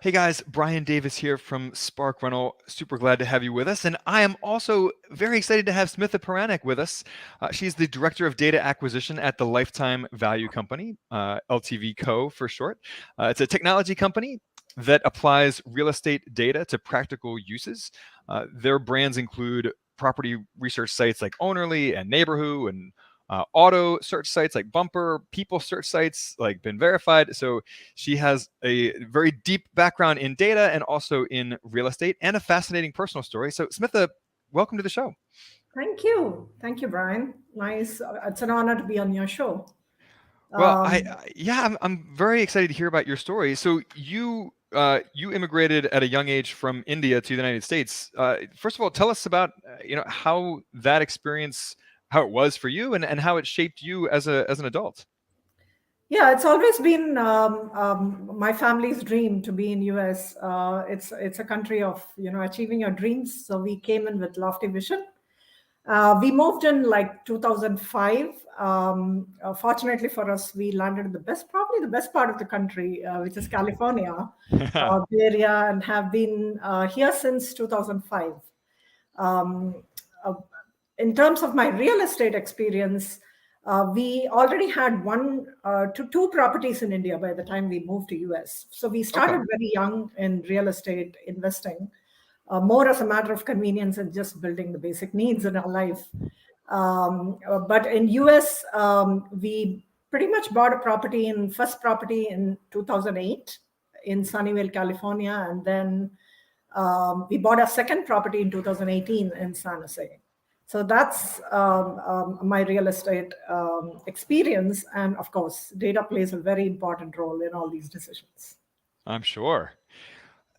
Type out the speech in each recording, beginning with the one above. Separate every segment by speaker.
Speaker 1: Hey guys, Brian Davis here from Spark Rental. Super glad to have you with us. And I am also very excited to have Smitha Puranik with us. She's the Director of Data Acquisition at the Lifetime Value Company, LTV Co. for short. It's a technology company that applies real estate data to practical uses. Their brands include property research sites like Ownerly and Neighborwho and auto search sites like Bumper, people search sites like Been Verified. So she has a very deep background in data and also in real estate and a fascinating personal story. So, Smitha, welcome to the show.
Speaker 2: Thank you. Thank you, Brian. Nice. It's an honor to be on your show.
Speaker 1: Well,
Speaker 2: Um,
Speaker 1: I'm very excited to hear about your story. So you immigrated at a young age from India to the United States. First of all, tell us about how that experience, how it was for you, and how it shaped you as an adult.
Speaker 2: yeah, it's always been my family's dream to be in US. It's a country of achieving your dreams. So we came in with lofty vision. We moved in like 2005. Fortunately for us, we landed in probably the best part of the country, which is California, Bay Area, and have been here since 2005. Um, uh, in terms of my real estate experience, we already had one to two properties in India by the time we moved to US. So we
Speaker 1: Okay.
Speaker 2: started very young in real estate investing, more as a matter of convenience and just building the basic needs in our life. But in US, we pretty much bought a first property in 2008 in Sunnyvale, California, and then we bought a second property in 2018 in San Jose. So that's my real estate experience. And of course, data plays a very important role in all these decisions.
Speaker 1: I'm sure.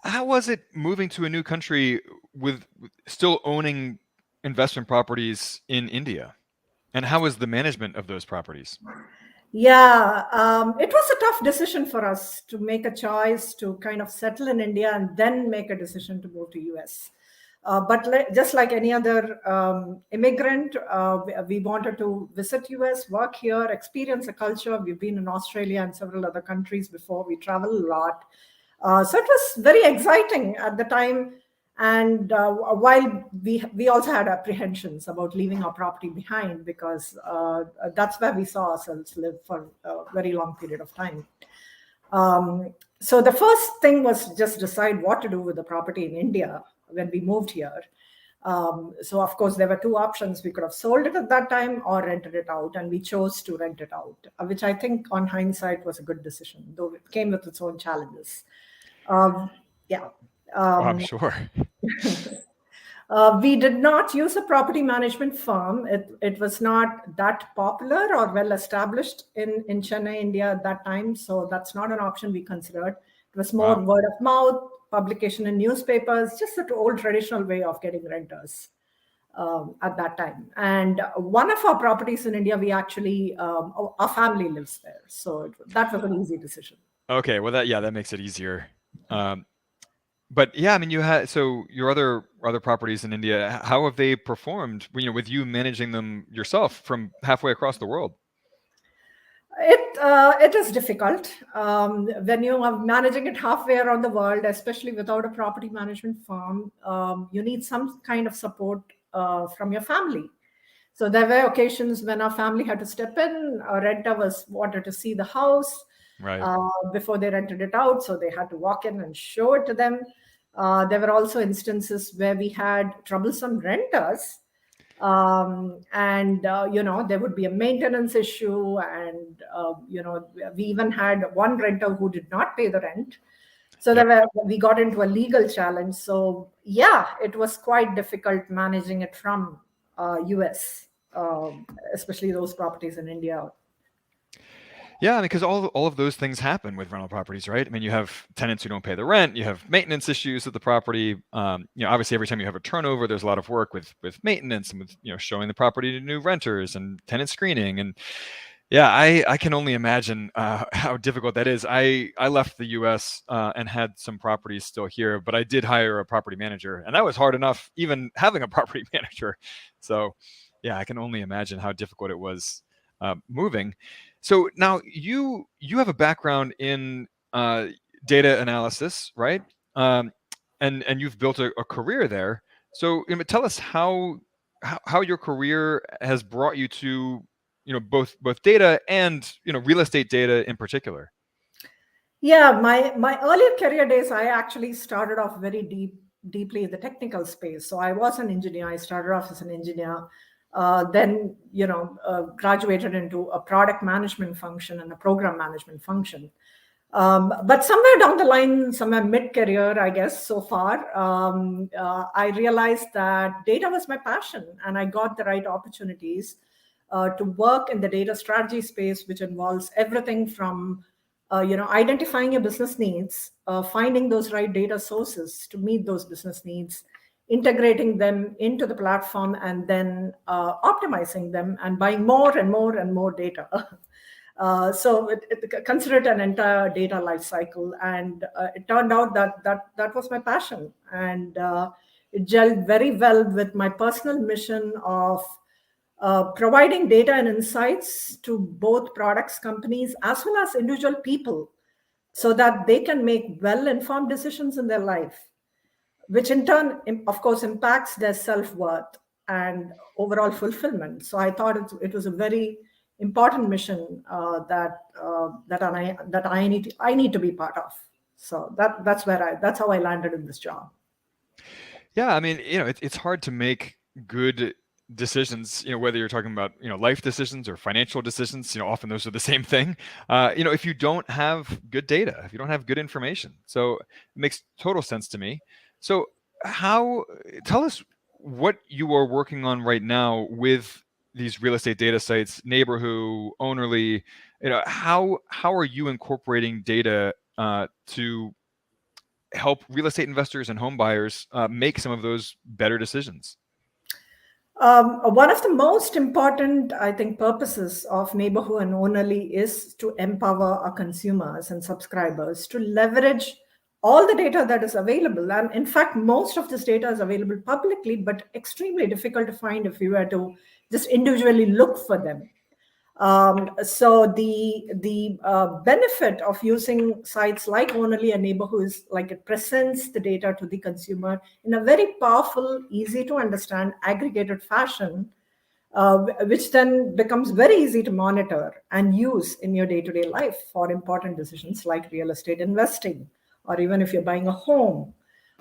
Speaker 1: How was it moving to a new country with still owning investment properties in India? And how was the management of those properties?
Speaker 2: Yeah, it was a tough decision for us to make a choice to kind of settle in India and then make a decision to move to US. Just like any other immigrant, we wanted to visit US, work here, experience the culture. We've been in Australia and several other countries before. We travel a lot. So it was very exciting at the time. And while we also had apprehensions about leaving our property behind because that's where we saw ourselves live for a very long period of time. So the first thing was just decide what to do with the property in India when we moved here. So of course there were two options. We could have sold it at that time or rented it out, and we chose to rent it out, which I think on hindsight was a good decision, though it came with its own challenges. Um, yeah.
Speaker 1: Oh, I'm
Speaker 2: Um,
Speaker 1: sure.
Speaker 2: we did not use a property management firm. It was not that popular or well established in Chennai, India at that time. So that's not an option we considered. It was more
Speaker 1: Wow.
Speaker 2: word of mouth, publication in newspapers, just the old traditional way of getting renters at that time. And one of our properties in India, we actually, our family lives there. So that was an easy decision.
Speaker 1: Okay. Well, that makes it easier. Um, but yeah, I mean, you had so your other properties in India. How have they performed? With you managing them yourself from halfway across the world.
Speaker 2: It is difficult when you are managing it halfway around the world, especially without a property management firm. You need some kind of support from your family. So there were occasions when our family had to step in. A renter was wanted to see the house
Speaker 1: Right.
Speaker 2: before they rented it out, so they had to walk in and show it to them. There were also instances where we had troublesome renters, and there would be a maintenance issue, and we even had one renter who did not pay the rent. So
Speaker 1: Yep.
Speaker 2: we got into a legal challenge. So yeah, it was quite difficult managing it from US, especially those properties in India.
Speaker 1: Yeah, because all of those things happen with rental properties, right? I mean, you have tenants who don't pay the rent, you have maintenance issues with the property. Obviously, every time you have a turnover, there's a lot of work with maintenance and with showing the property to new renters and tenant screening. And yeah, I can only imagine how difficult that is. I left the U.S. And had some properties still here, but I did hire a property manager, and that was hard enough even having a property manager. So yeah, I can only imagine how difficult it was moving. So now you have a background in data analysis, right? Um, and you've built a career there. So tell us how your career has brought you to both data and real estate data in particular.
Speaker 2: Yeah, my earlier career days, I actually started off very deeply in the technical space. So I was an engineer. I started off as an engineer, then graduated into a product management function and a program management function. But somewhere down the line, somewhere mid-career, I guess, so far, I realized that data was my passion, and I got the right opportunities to work in the data strategy space, which involves everything from identifying your business needs, finding those right data sources to meet those business needs, integrating them into the platform, and then optimizing them and buying more and more and more data. So consider it an entire data life cycle, and it turned out that was my passion, and it gelled very well with my personal mission of providing data and insights to both products companies as well as individual people, so that they can make well-informed decisions in their life, which in turn, of course, impacts their self-worth and overall fulfillment. So I thought it was a very important mission that I need to be part of. So that's how I landed in this job.
Speaker 1: Yeah, I mean, it's hard to make good decisions, whether you're talking about, life decisions or financial decisions, often those are the same thing. If you don't have good data, if you don't have good information. So it makes total sense to me. So how, tell us what you are working on right now with these real estate data sites, Neighborhood, Ownerly, how are you incorporating data to help real estate investors and home buyers make some of those better decisions?
Speaker 2: One of the most important, I think, purposes of Neighborhood and Ownerly is to empower our consumers and subscribers to leverage all the data that is available. And in fact, most of this data is available publicly, but extremely difficult to find if you were to just individually look for them. So the benefit of using sites like Only a Neighborhood is like it presents the data to the consumer in a very powerful, easy to understand, aggregated fashion, which then becomes very easy to monitor and use in your day-to-day life for important decisions like real estate investing, or even if you're buying a home,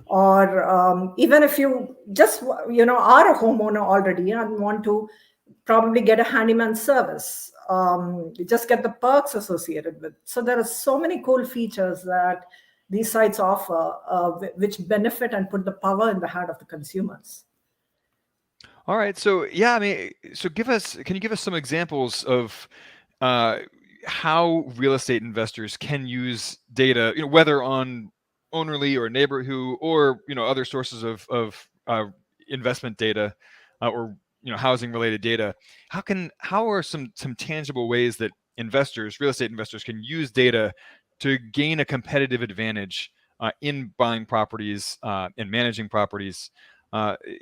Speaker 2: or even if you just are a homeowner already and want to probably get a handyman service. You just get the perks associated with. So there are so many cool features that these sites offer, which benefit and put the power in the hand of the consumers.
Speaker 1: All right. So yeah, I mean, so can you give us some examples of uh, how real estate investors can use data, whether on Ownerly or Neighborhood or other sources of investment data or housing related data. How are some tangible ways that real estate investors, can use data to gain a competitive advantage in buying properties and managing properties?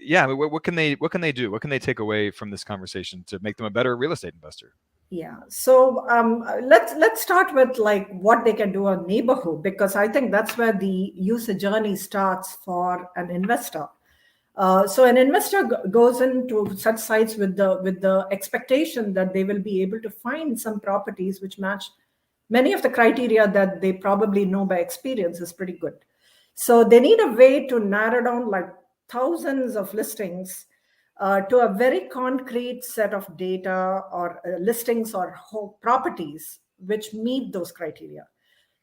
Speaker 1: Yeah, what can they do? What can they take away from this conversation to make them a better real estate investor?
Speaker 2: Yeah. So let's start with like what they can do on Neighborhood, because I think that's where the user journey starts for an investor. So an investor goes into such sites with the expectation that they will be able to find some properties which match many of the criteria that they probably know by experience is pretty good. So they need a way to narrow down like thousands of listings to a very concrete set of data or listings or properties which meet those criteria.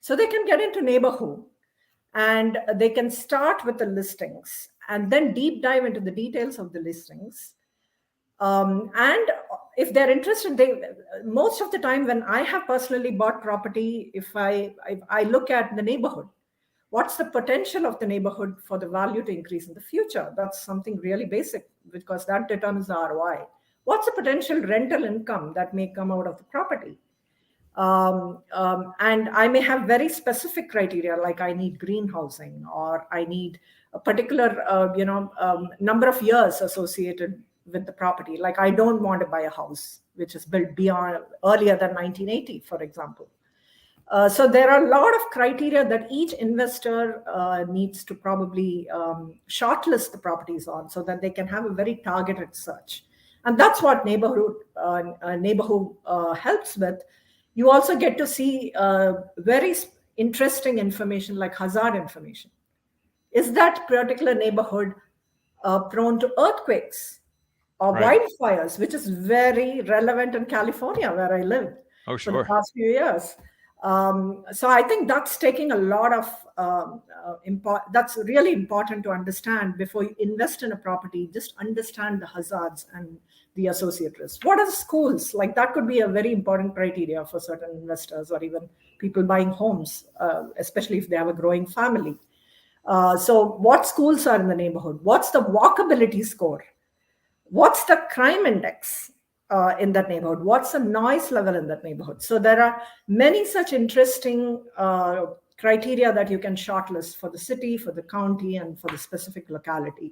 Speaker 2: So they can get into Neighborhood and they can start with the listings and then deep dive into the details of the listings. And if they're interested, they most of the time when I have personally bought property, if I look at the neighborhood, what's the potential of the neighborhood for the value to increase in the future? That's something really basic, because that determines the ROI. What's the potential rental income that may come out of the property? And I may have very specific criteria, like I need greenhousing, or I need a particular number of years associated with the property. Like I don't want to buy a house which is built beyond earlier than 1980, for example. So there are a lot of criteria that each investor needs to probably shortlist the properties on, so that they can have a very targeted search. And that's what neighborhood helps with. You also get to see very interesting information like hazard information. Is that particular neighborhood prone to earthquakes or
Speaker 1: Right.
Speaker 2: wildfires, which is very relevant in California, where I lived
Speaker 1: Oh,
Speaker 2: for the
Speaker 1: sure.
Speaker 2: past few years? So I think that's taking a lot of that's really important to understand before you invest in a property. Just understand the hazards and the associate risks. What are the schools? Like that could be a very important criteria for certain investors or even people buying homes, especially if they have a growing family. So what schools are in the neighborhood? What's the walkability score? What's the crime index in that neighborhood? What's the noise level in that neighborhood? So there are many such interesting criteria that you can shortlist for the city, for the county, and for the specific locality.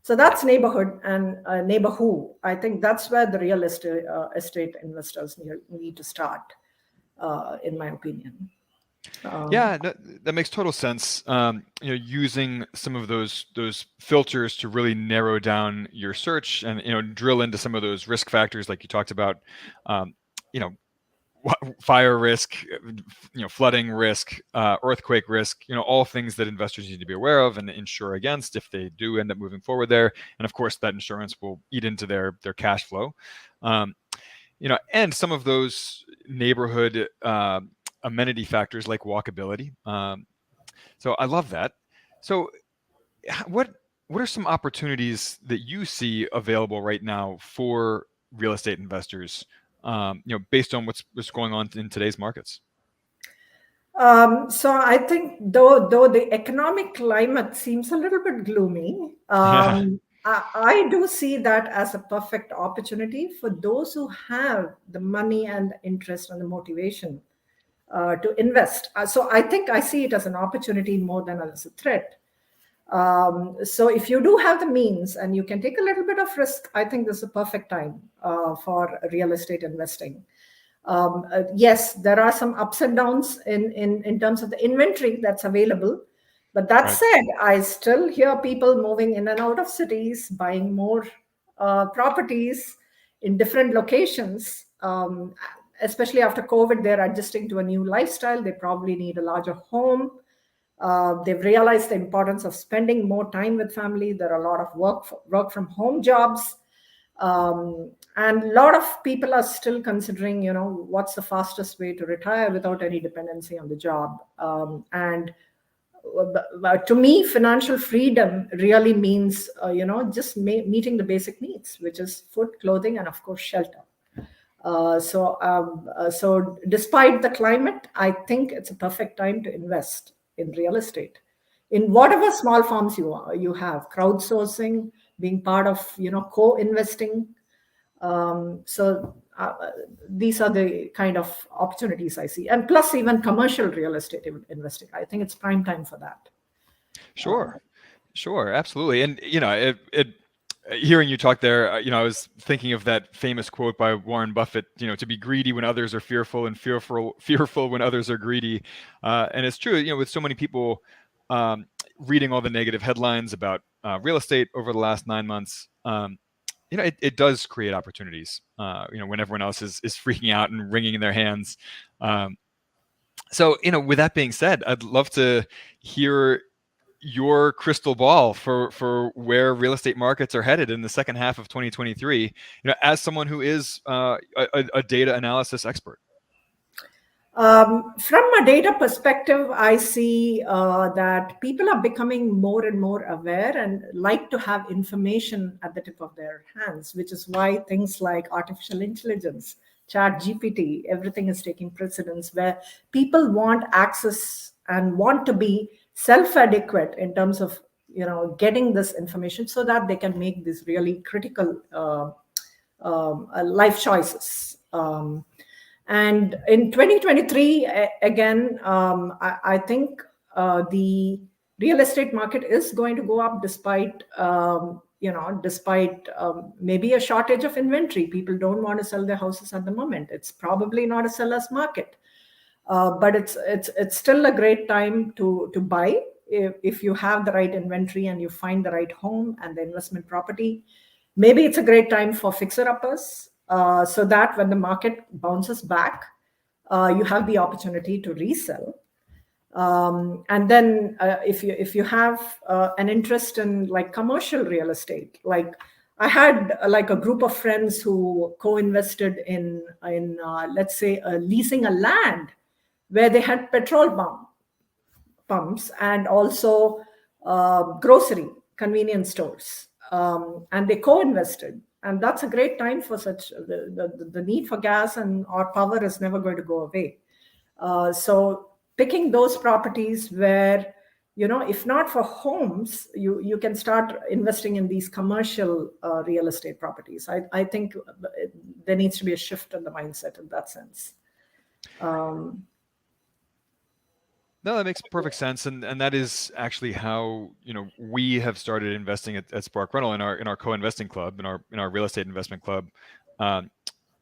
Speaker 2: So that's neighborhood and neighborhood. I think that's where the real estate investors need to start, in my opinion.
Speaker 1: Yeah, that makes total sense. Using some of those filters to really narrow down your search and drill into some of those risk factors like you talked about. Um, you know, fire risk, flooding risk, earthquake risk. All things that investors need to be aware of and insure against if they do end up moving forward there. And of course, that insurance will eat into their cash flow. And some of those neighborhood amenity factors like walkability. So I love that. So what are some opportunities that you see available right now for real estate investors? Based on what's going on in today's markets.
Speaker 2: So I think though the economic climate seems a little bit gloomy,
Speaker 1: Yeah.
Speaker 2: I do see that as a perfect opportunity for those who have the money and the interest and the motivation to invest. So I think I see it as an opportunity more than as a threat. So if you do have the means and you can take a little bit of risk, I think this is a perfect time for real estate investing. Yes, there are some ups and downs in terms of the inventory that's available. But that
Speaker 1: Right.
Speaker 2: said, I still hear people moving in and out of cities, buying more properties in different locations. Especially after COVID, they're adjusting to a new lifestyle. They probably need a larger home. They've realized the importance of spending more time with family. There are a lot of work from home jobs. And a lot of people are still considering, what's the fastest way to retire without any dependency on the job. And to me, financial freedom really means, just meeting the basic needs, which is food, clothing, and of course, shelter. So despite the climate, I think it's a perfect time to invest in real estate, in whatever small forms you have, crowdsourcing, being part of co-investing. So these are the kind of opportunities I see, and plus even commercial real estate investing. I think it's prime time for that.
Speaker 1: Sure. Sure, absolutely. And hearing you talk there, I was thinking of that famous quote by Warren Buffett, to be greedy when others are fearful and fearful when others are greedy. And it's true, with so many people reading all the negative headlines about real estate over the last 9 months. It does create opportunities, when everyone else is freaking out and wringing their hands. So, with that being said, I'd love to hear your crystal ball for where real estate markets are headed in the second half of 2023, as someone who is a data analysis expert.
Speaker 2: From a data perspective, I see that people are becoming more and more aware and like to have information at the tip of their hands, which is why things like artificial intelligence, chat GPT, everything is taking precedence, where people want access and want to be self-adequate in terms of getting this information so that they can make these really critical life choices. And in 2023, again, I think the real estate market is going to go up despite, maybe a shortage of inventory. People don't want to sell their houses at the moment. It's probably not a seller's market. But it's still a great time to buy if you have the right inventory and you find the right home and the investment property. Maybe it's a great time for fixer uppers, so that when the market bounces back, you have the opportunity to resell. And then if you have an interest in like commercial real estate, like I had like a group of friends who co-invested in let's say leasing a land where they had petrol pumps and also grocery convenience stores, and they co-invested, and that's a great time for such the need for gas and or power is never going to go away. So picking those properties where, if not for homes, you can start investing in these commercial real estate properties. I think there needs to be a shift in the mindset in that sense.
Speaker 1: No, that makes perfect sense, and that is actually how we have started investing at Spark Rental in our co-investing club, in our real estate investment club.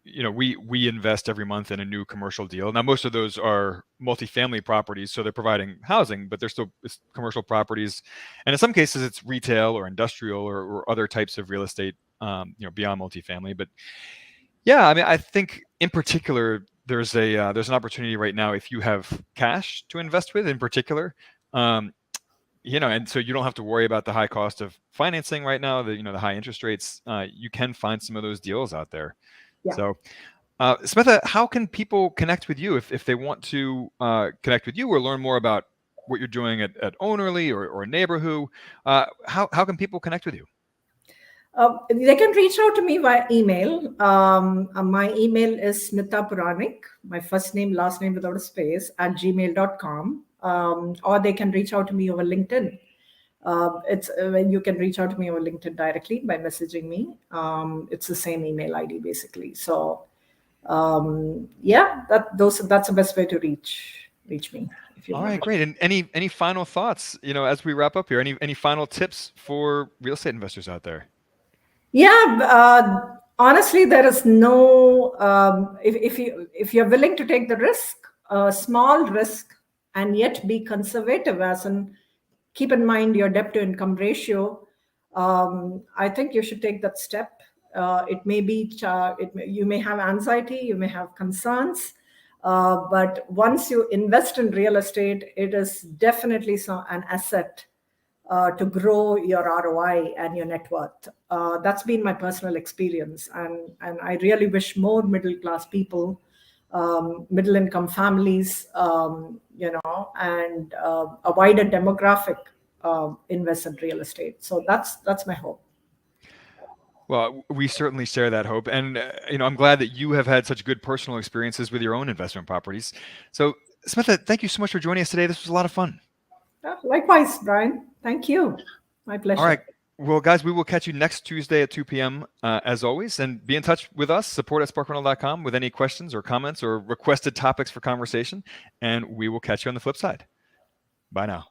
Speaker 1: We invest every month in a new commercial deal. Now, most of those are multifamily properties, so they're providing housing, but they're still commercial properties, and in some cases it's retail or industrial or other types of real estate, beyond multifamily. But yeah, I mean, I think in particular there's an opportunity right now if you have cash to invest with, in particular, and so you don't have to worry about the high cost of financing right now, the high interest rates. You can find some of those deals out there.
Speaker 2: Yeah.
Speaker 1: So, Smitha, how can people connect with you if they want to connect with you or learn more about what you're doing at Ownerly or Neighborhood? How can people connect with you?
Speaker 2: They can reach out to me via email. My email is Smitha Puranik, my first name, last name without a space, at gmail.com. Or they can reach out to me over LinkedIn. You can reach out to me over LinkedIn directly by messaging me. It's the same email ID basically. So that's the best way to reach me.
Speaker 1: All right, great. And any final thoughts, as we wrap up here? Any final tips for real estate investors out there?
Speaker 2: Yeah, honestly, there is no. If you're willing to take the risk, small risk, and yet be conservative, as in keep in mind your debt to income ratio, I think you should take that step. It may be you may have anxiety, you may have concerns, but once you invest in real estate, it is definitely an asset to grow your ROI and your net worth. That's been my personal experience, and I really wish more middle class people, middle income families, and a wider demographic invest in real estate. So that's my hope.
Speaker 1: Well, we certainly share that hope, and I'm glad that you have had such good personal experiences with your own investment properties. So, Smitha, thank you so much for joining us today. This was a lot of fun.
Speaker 2: Likewise, Brian. Thank you. My pleasure.
Speaker 1: All right. Well, guys, we will catch you next Tuesday at 2 p.m. As always, and be in touch with us, support@sparkrental.com, with any questions or comments or requested topics for conversation, and we will catch you on the flip side. Bye now.